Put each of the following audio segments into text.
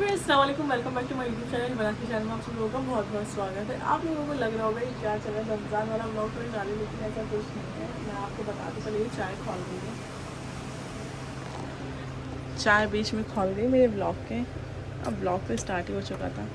अस्सलाम welcome back to my YouTube channel बनाती channel में आप सब लोगों का बहुत बहुत स्वागत है। आप लोगों को लग रहा होगा कि क्या चल रहा है, रमज़ान वाला ब्लॉग तो डाली, लेकिन ऐसा कुछ नहीं है। मैं आपको बताती चलिए, चाय खोल गई है, चाय बीच में खोल गई मेरे ब्लॉग के। अब ब्लॉग तो स्टार्ट ही हो चुका था।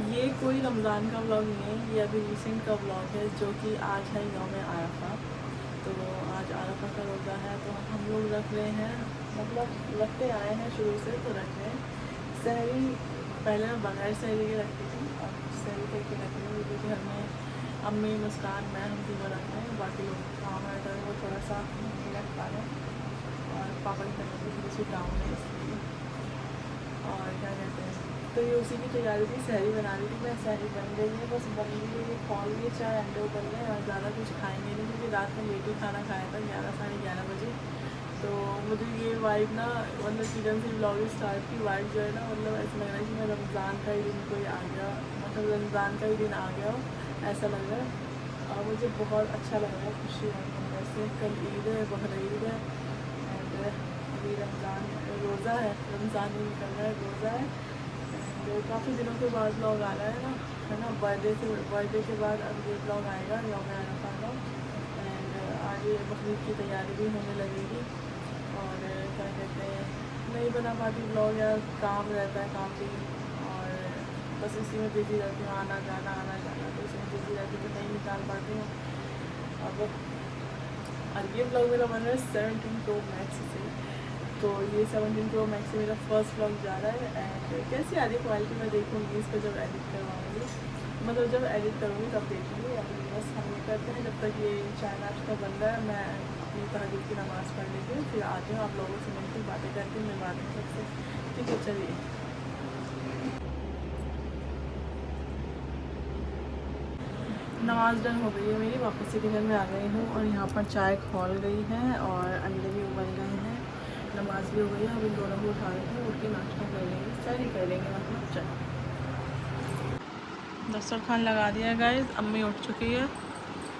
ये कोई रमज़ान का ब्लॉग नहीं है, ये अभी रिसेंट का ब्लॉग है जो कि आज है यौम आरफा। तो आज आरफा का रोज़ा है, तो हम लोग रख रहे हैं, मतलब रखते आए हैं शुरू से, तो रख रहे हैं सहरी। पहले मैं बगैर सहरी के रखती थी, अब सहरी करके रख रही हूँ क्योंकि घर में अम्मी, मुस्कान, मैं, हम तीनों रख रहे हैं। बाकी लोग काम रहता है वो थोड़ा सा नहीं रख पा रहे हैं, और पापा की तबीयत भी थोड़ी सी डाउन है इसलिए। और क्या कहते हैं, तो ये उसी की तैयारी थी, सहरी बना रही थी मैं। सहरी बन गई है, बस बन गई है, खोल लिए, चाय अंडे उबल गए, और ज़्यादा कुछ खाएंगे नहीं क्योंकि रात में लेट ही खाना खाया था, 11 साढ़े 11 बजे। तो मुझे ये वाइब ना, मतलब किचन से ब्लॉग स्टार्ट की वाइब जो है ना, मतलब ऐसा लग रहा है कि मैं रमज़ान का ही दिन कोई आ गया, मतलब रमज़ान का ही दिन आ गया हो, ऐसा लग रहा है। और मुझे बहुत अच्छा लग रहा है, खुशी है। वैसे कल ईद है, बहर ईद है, एंड अभी रमज़ान रोज़ा है, रमज़ान नहीं निकल रहा है, रोज़ा है। तो काफ़ी दिनों के बाद ब्लॉग आ रहा है ना, बर्थडे के बाद अब ये ब्लॉग आएगा यौम आरफा का। एंड आगे बकरीद की तैयारी भी होने लगेगी। और क्या कहते हैं, नहीं बना पाती ब्लॉग, यार काम रहता है काफ़ी, और बस इसी में बिज़ी रहती हूँ, आना जाना तो इसमें बिज़ी रहती हूँ, तो नहीं निकाल पाती हूँ अब। और ये ब्लॉग मेरा बन रहा है 17 प्रो मैक्स से, तो ये 17 प्रो मैक्स से मेरा फर्स्ट ब्लॉग जा रहा है। एंड कैसी आ रही है क्वालिटी मैं देखूँगी इस पर जब एडिट करवाऊँगी, मतलब जब एडिट करूँगी तब देखूँगी। अभी बस हम ये करते हैं, जब तक ये चाय नाश्ता बन रहा है, मैं अपनी तहज्जुद की नमाज़ पढ़ लेती हूँ, फिर आती हूँ, आप लोगों से मिलकर बातें करती हूँ, मिलवाती हूँ सबसे। ठीक है, चलिए। नमाज़ डन हो गई है मेरी, वापस से किचन में आ गई हूँ, और यहाँ पर चाय खौल गई है और अंडे भी उबल गए हैं, नमाज़ भी हो गई है। अभी दोनों को उठा रहे थे, उठ के नाश्ता कर लेंगे, सहरी कर लेंगे, मतलब चाय। दस्तरखान लगा दिया गाइस, अम्मी उठ चुकी है,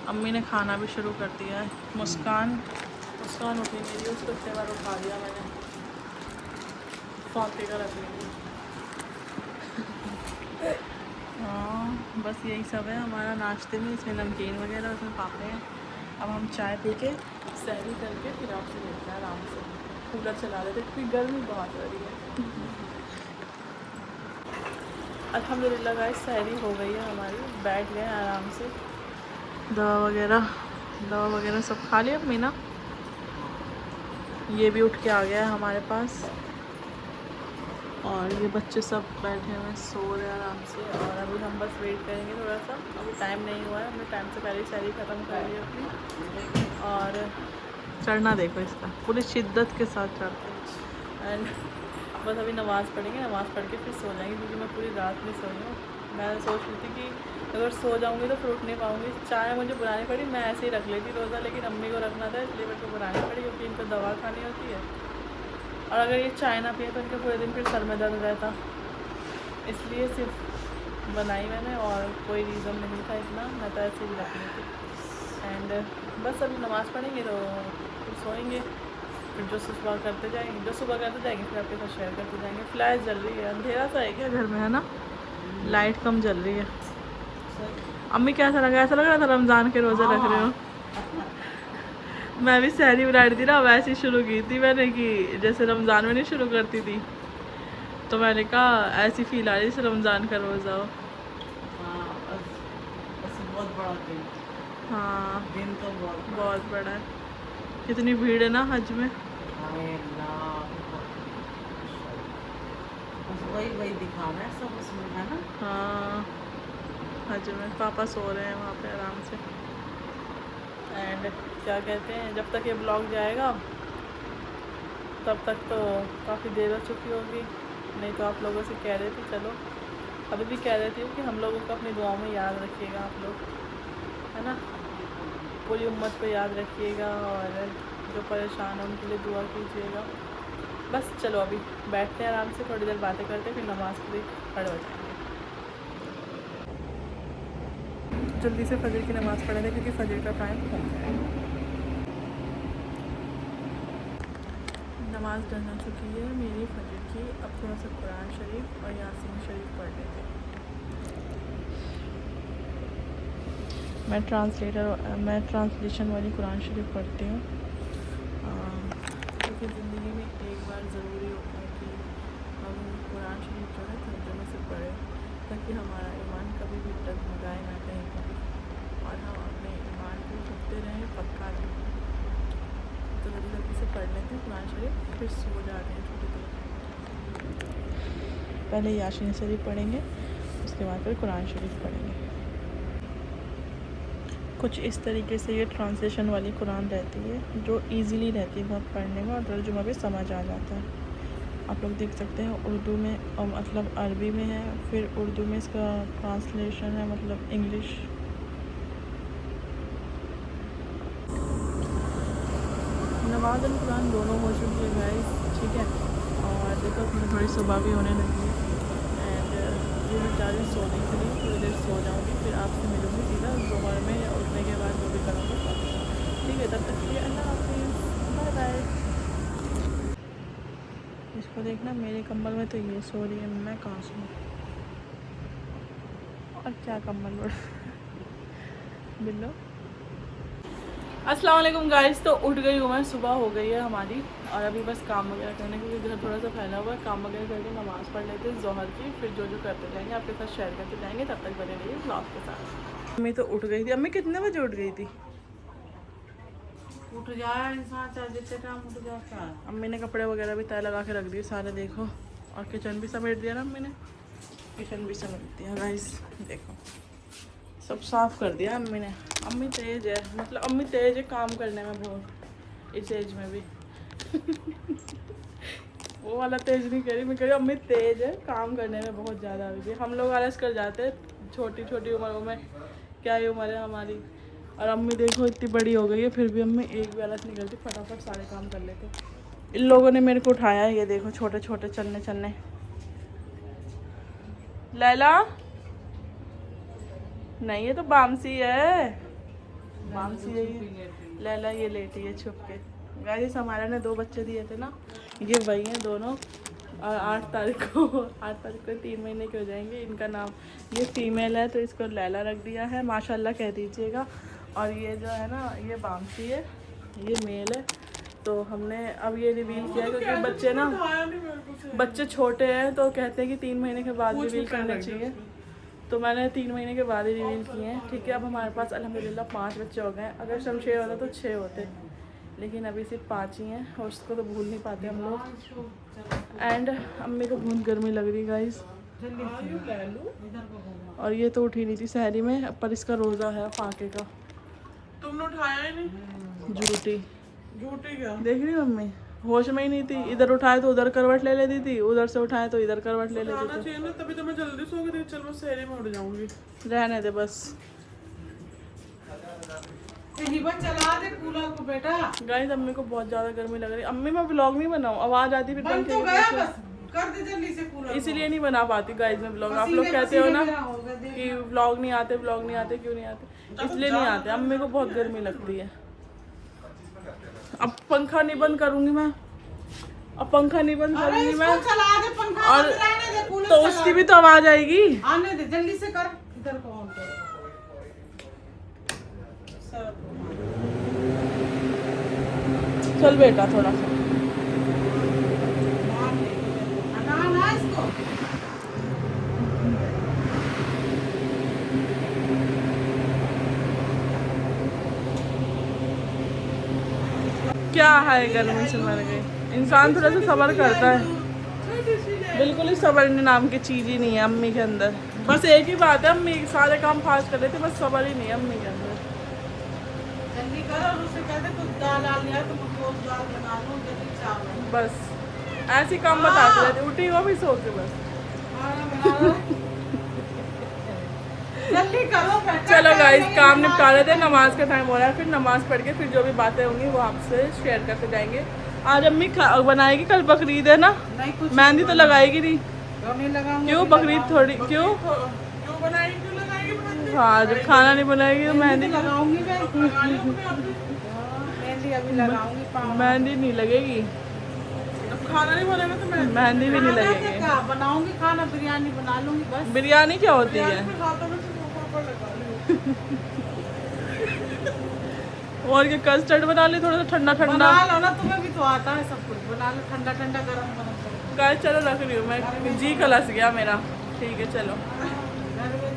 अम्मी ने खाना भी शुरू कर दिया है। मुस्कान उठी मेरी, उसको इतने बार उठा दिया मैंने, फाके का रख लेंगे। हाँ, बस यही सब है हमारा नाश्ते में, इसमें नमकीन वगैरह, उसमें पापड़ हैं। अब हम चाय पी के सहरी करके फिर आपसे मिलते हैं आराम से। कूलर चला लेते क्योंकि गर्मी बहुत हो रही है। अल्हम्दुलिल्लाह गाइस, सहरी हो गई है हमारी, बैठ गए आराम से। दवा वगैरह सब खा लिया अपनी ना। ये भी उठ के आ गया है हमारे पास, और ये बच्चे सब बैठे हुए सो रहे हैं आराम से। और अभी हम बस वेट करेंगे थोड़ा सा, अभी टाइम नहीं हुआ है, हमने टाइम से पहले सहरी ख़त्म कर ली अपनी। और चढ़ना देखो इसका, पूरी शिद्दत के साथ चढ़ते हैं। एंड बस अभी नमाज़ पढ़ेंगे, नमाज़ पढ़ के फिर सो जाएंगे क्योंकि मैं पूरी रात में सोई हूँ। मैं सोच रही थी कि अगर सो जाऊँगी तो फिर उठ नहीं पाऊँगी। चाय मुझे बनानी पड़ी, मैं ऐसे ही रख लेती रोज़ा, लेकिन अम्मी को रखना था इसलिए मेरे को बनानी पड़ी क्योंकि इनको दवा खानी होती है, और अगर ये चाय ना पिए तो इनके पूरे दिन फिर सर में दर्द रहता, इसलिए सिर्फ बनाई मैंने, और कोई रीज़न नहीं था इतना, मैं तो ऐसे ही रखनी थी। एंड बस अभी नमाज़ पढ़ेंगे तो फिर सोएंगे, फिर जो सुबह करते जाएंगे फिर आपके साथ शेयर करते जाएंगे। फ्लैश जल रही है, अंधेरा सा है क्या घर में, है ना, लाइट कम जल रही है। अम्मी कैसा लगा, ऐसा लग रहा था रमज़ान के रोज़े रख रहे हो। मैं भी सहरी बनाई थी ना, वैसे ही शुरू की थी मैंने कि जैसे रमज़ान में नहीं शुरू करती थी, तो मैंने कहा ऐसी फील आ रही जैसे रमज़ान का रोज़ा हो। बहुत बड़ा दिन, हाँ दिन तो बहुत बड़ा है, कितनी भीड़ है ना हज में। वही दिखाना है सब उसमें, है ना। हाँ, हज में पापा सो रहे हैं वहाँ पे आराम से। एंड क्या कहते हैं, जब तक ये ब्लॉग जाएगा तब तक तो काफ़ी देर हो चुकी होगी, नहीं तो आप लोगों से कह रही थी, चलो अभी भी कह रही थी कि हम लोगों को अपनी दुआओं में याद रखिएगा आप लोग, है ना, पूरी उम्मत को याद रखिएगा, और जो परेशान है उनके लिए दुआ कीजिएगा। बस चलो अभी बैठते हैं आराम से, थोड़ी देर बातें करते हैं, फिर नमाज़ के लिए खड़े हो जाएंगे। जल्दी से फजर की नमाज़ पढ़े थे क्योंकि फजर का टाइम हो गया है। नमाज़ डन हो चुकी है मेरी फजर की। अब थोड़ा सा कुरान शरीफ और यासीन शरीफ पढ़ लेते हैं। मैं ट्रांसलेशन वाली कुरान शरीफ पढ़ती हूँ, क्योंकि ज़िंदगी में एक बार ज़रूरी होता है कि हम कुरान शरीफ जो है तर्जुमे से पढ़ें, ताकि हमारा ईमान कभी भी डगमगाए ना कहीं पर भी, और हम अपने ईमान को झुकते रहें, पक्का रहें। तो जल्दी जल्दी से पढ़ लेते हैं कुरान शरीफ, फिर सो जाते हैं थोड़ी देर। पहले यासीन शरीफ पढ़ेंगे, उसके बाद फिर कुरान शरीफ पढ़ेंगे। कुछ इस तरीके से ये ट्रांसलेशन वाली कुरान रहती है, जो इजीली रहती है बहुत पढ़ने में, और तर्जुमा भी समझ आ जाता है। आप लोग देख सकते हैं उर्दू में, और मतलब अरबी में है, फिर उर्दू में इसका ट्रांसलेशन है, मतलब इंग्लिश। नमाज और कुरान दोनों हो चुकी है गाइस, ठीक है। और देखो थोड़ी सुबह भी होने लगी है, एंड ये मैं चाह रही सोने के लिए, थोड़ी देर सो जाऊँगी, फिर आपसे मिलूँगी सीधा दोपहर में या उठने के बाद जो भी करूँगी, ठीक है। तब तक के लिए अल्लाह हाफिज़, बाय बाय। इसको देखना, मेरे कंबल में तो ये सो रही है, मैं कहाँ सोऊँ, और क्या कंबल उड़ बिल्लो। अस्सलाम वालेकुम गाइस, तो उठ गई हूँ मैं, सुबह हो गई है हमारी, और अभी बस काम वगैरह करने के लिए घर थोड़ा सा फैला हुआ है, काम वगैरह करके नमाज़ पढ़ लेते हैं ज़ोहर की, फिर जो जो करते जाएंगे आपके साथ शेयर करते जाएंगे। तब तक बने रहिए ब्लॉग के साथ। अम्मी तो उठ गई थी। अम्मी कितने बजे उठ गई थी? उठ जाए इंसान चाहे जितने टाइम उठ जाता है। अम्मी ने कपड़े वगैरह भी तय लगा के रख दिए सारे, देखो, और किचन भी समेट दिया ना अम्मी ने, किचन भी समेट दिया गाइस, देखो सब साफ़ कर दिया अम्मी ने। अम्मी तेज़ है, मतलब अम्मी तेज़ है काम करने में बहुत, इस एज में भी वो वाला तेज़ नहीं करी, मैं कह रही अम्मी तेज़ है काम करने में बहुत ज़्यादा। अभी भी हम लोग आलस कर जाते हैं छोटी छोटी उम्र में, क्या ही उम्र है हमारी, और अम्मी देखो इतनी बड़ी हो गई है, फिर भी अम्मी एक भी आलस नहीं करती, फटाफट सारे काम कर लेते। इन लोगों ने मेरे को उठाया है, ये देखो छोटे छोटे चलने चलने। लैला नहीं, ये तो बामसी है, बामसी है ये। लैला ये लेटी है छुप के। गाइस हमारा ने 2 बच्चे दिए थे ना, ये वही हैं दोनों, और 8 तारीख को 3 महीने के हो जाएंगे। इनका नाम, ये फीमेल है तो इसको लैला रख दिया है, माशाल्लाह कह दीजिएगा। और ये जो है ना, ये बामसी है, ये मेल है। तो हमने अब ये रिवील किया, क्योंकि बच्चे ना, बच्चे छोटे हैं तो कहते हैं कि 3 महीने के बाद रिवील करना चाहिए, तो मैंने 3 महीने के बाद ही रिवील किए हैं, ठीक है। अब हमारे पास अल्हम्दुलिल्लाह 5 बच्चे हो गए हैं। अगर शमशेर होता तो 6 होते, लेकिन अभी सिर्फ 5 ही हैं, और उसको तो भूल नहीं पाते हम लोग। एंड अम्मी को बहुत गर्मी लग रही गाइस, और ये तो उठी नहीं थी सहरी में, पर इसका रोज़ा है फाके का। तुमने उठाया ही नहीं। झूठी क्या देख रही हो अम्मी, होश में ही नहीं थी। इधर उठाए तो उधर करवट ले लेती थी, उधर से उठाए तो इधर करवट ले लेती थी। चाहिए ना, तभी तो मैं जल्दी सो गई थी। चल मैं शहरी में उठ जाऊंगी। रहने दे बस। चला दे कूलर को बेटा। गाइस अम्मी को बहुत ज्यादा गर्मी लग रही है। अम्मी मैं व्लॉग नहीं बनाऊं, आवाज आती फिर बन तो गया, बस कर दे जल्दी से कूलर। इसीलिए नहीं बना पाती गाइस मैं व्लॉग। आप लोग कहते हो ना कि व्लॉग नहीं आते, व्लॉग नहीं आते, क्यों नहीं आते? इसलिए नहीं आते। अम्मी को बहुत गर्मी लगती है। अब पंखा नहीं बंद करूंगी मैं, अब पंखा नहीं बंद करूंगी मैं, चला दे पंखा, और रहने दे कूलर, तो उसकी भी तो आवाज आएगी। आने दे जल्दी से कर, इधर को ऑन कर। चल बेटा थोड़ा सा ना इसको। क्या है, गर्मी से मर गई। इंसान थोड़ा सा सब्र करता है, बिल्कुल ही सब्र नाम की चीज़ ही नहीं है अम्मी के अंदर। बस एक ही बात है, अम्मी सारे काम फास्ट कर लेते, बस सब्र ही नहीं है अम्मी के अंदर। जल्दी कर, और उसे कह दे कुछ दाल आ लिया तो मुझको दाल बना दूं, जल्दी चावल। बस ऐसी काम बताते रहते, उठी हो भी सो के बस। जल्दी करो बेटा। चलो गाइस काम निपटा लेते हैं, नमाज का टाइम हो रहा है, फिर नमाज पढ़ के फिर जो भी बातें होंगी वो आपसे शेयर करते जाएंगे। आज अम्मी बनाएगी, कल बकरीद है ना, नहीं कुछ मेहंदी तो लगाएगी नहीं, नहीं लगाऊंगी। क्यों? बकरीद थोड़ी क्यों? क्यों लगाएगी? हाँ जब खाना नहीं बनाएगी तो मेहंदी लगाऊंगी मैं। मेहंदी अभी लगाऊंगी, मेहंदी नहीं लगेगी। खाना नहीं बनेगा तो मैं मेहंदी भी नहीं खाना लगेगी। क्या बनाऊंगी, खाना बिरयानी बना लूंगी बस। बिरयानी क्या होती है? फिर हाथों में से मुंह पर लगा लूं। और ये कस्टर्ड बना ली थोड़ा सा ठंडा ठंडा। बना लो ना, तुम्हें भी तो आता है सब कुछ बना लो, ठंडा ठंडा गरम गरम। गाइस चलो रख रही हूँ मैं, जी कलस गया मेरा। ठीक है चलो। घर में